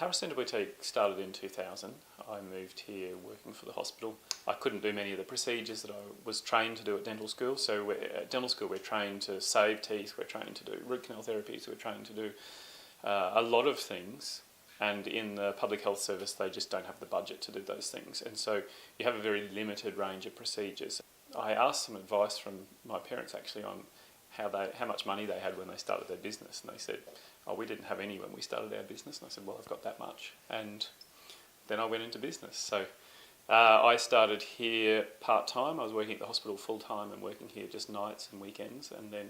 Harrison Boutique started in 2000. I moved here working for the hospital. I couldn't do many of the procedures that I was trained to do at dental school. So at dental school we're trained to save teeth, we're trained to do root canal therapies, we're trained to do a lot of things. And in the public health service they just don't have the budget to do those things. And so you have a very limited range of procedures. I asked some advice from my parents actually on how much money they had when they started their business, and they said, oh, we didn't have any when we started our business. And I said, well, I've got that much. And then I went into business. So I started here part-time. I was working at the hospital full-time and working here just nights and weekends, and then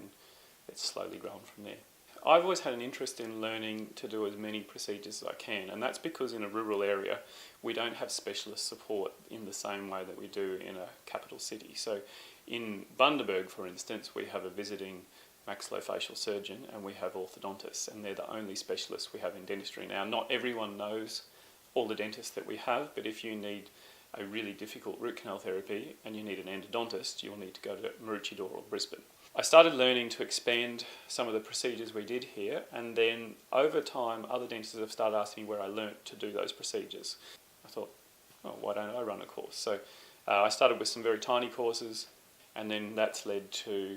it's slowly grown from there. I've always had an interest in learning to do as many procedures as I can, and that's because in a rural area we don't have specialist support in the same way that we do in a capital city. So in Bundaberg, for instance, we have a visiting maxillofacial surgeon and we have orthodontists, and they're the only specialists we have in dentistry. Now, not everyone knows all the dentists that we have, but if you need a really difficult root canal therapy and you need an endodontist, you'll need to go to Maroochydore or Brisbane. I started learning to expand some of the procedures we did here, and then over time other dentists have started asking me where I learnt to do those procedures. I thought, oh, why don't I run a course? So I started with some very tiny courses, and then that's led to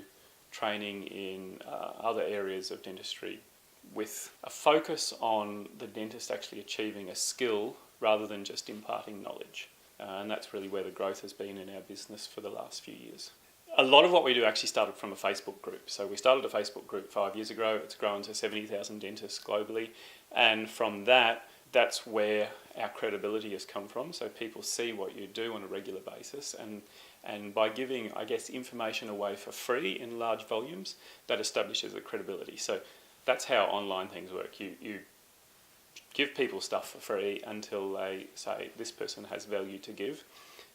training in other areas of dentistry with a focus on the dentist actually achieving a skill rather than just imparting knowledge. And that's really where the growth has been in our business for the last few years. A lot of what we do actually started from a Facebook group. So we started a Facebook group 5 years ago. It's grown to 70,000 dentists globally. And from that, that's where our credibility has come from. So people see what you do on a regular basis, and by giving, I guess, information away for free in large volumes, that establishes a credibility. So that's how online things work. You give people stuff for free until they say this person has value to give,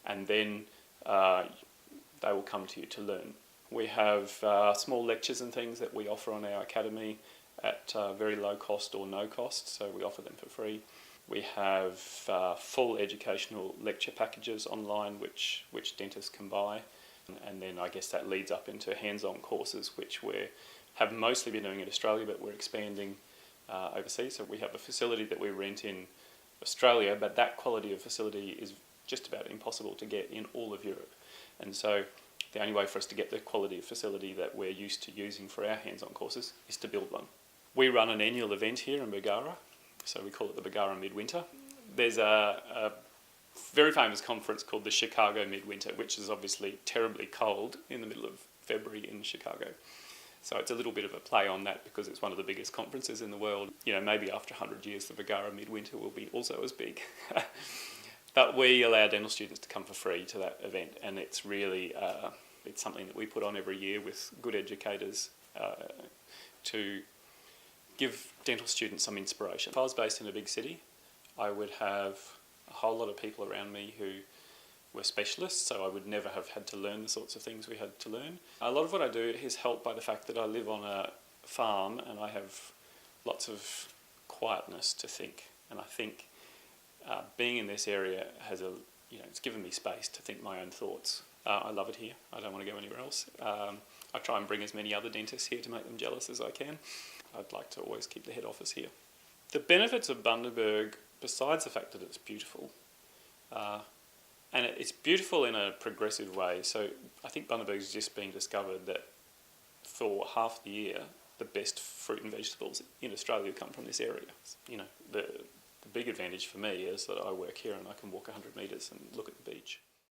and then they will come to you to learn. We have small lectures and things that we offer on our academy at very low cost or no cost, so we offer them for free. We have full educational lecture packages online which dentists can buy, and then I guess that leads up into hands-on courses which we have mostly been doing in Australia, but we're expanding overseas. So we have a facility that we rent in Australia, but that quality of facility is just about impossible to get in all of Europe. And so the only way for us to get the quality of facility that we're used to using for our hands-on courses is to build one. We run an annual event here in Bargara, so we call it the Bargara Midwinter. There's a very famous conference called the Chicago Midwinter, which is obviously terribly cold in the middle of February in Chicago. So it's a little bit of a play on that because it's one of the biggest conferences in the world. You know, maybe after 100 years the Bargara Midwinter will be also as big. But we allow dental students to come for free to that event, and it's really it's something that we put on every year with good educators to give dental students some inspiration. If I was based in a big city, I would have a whole lot of people around me who were specialists, so I would never have had to learn the sorts of things we had to learn. A lot of what I do is helped by the fact that I live on a farm and I have lots of quietness to think, and I think being in this area has it's given me space to think my own thoughts. I love it here. I don't want to go anywhere else. I try and bring as many other dentists here to make them jealous as I can. I'd like to always keep the head office here. The benefits of Bundaberg, besides the fact that it's beautiful, and it's beautiful in a progressive way. So I think Bundaberg's just been discovered that for half the year, the best fruit and vegetables in Australia come from this area. You know, the big advantage for me is that I work here and I can walk 100 metres and look at the beach.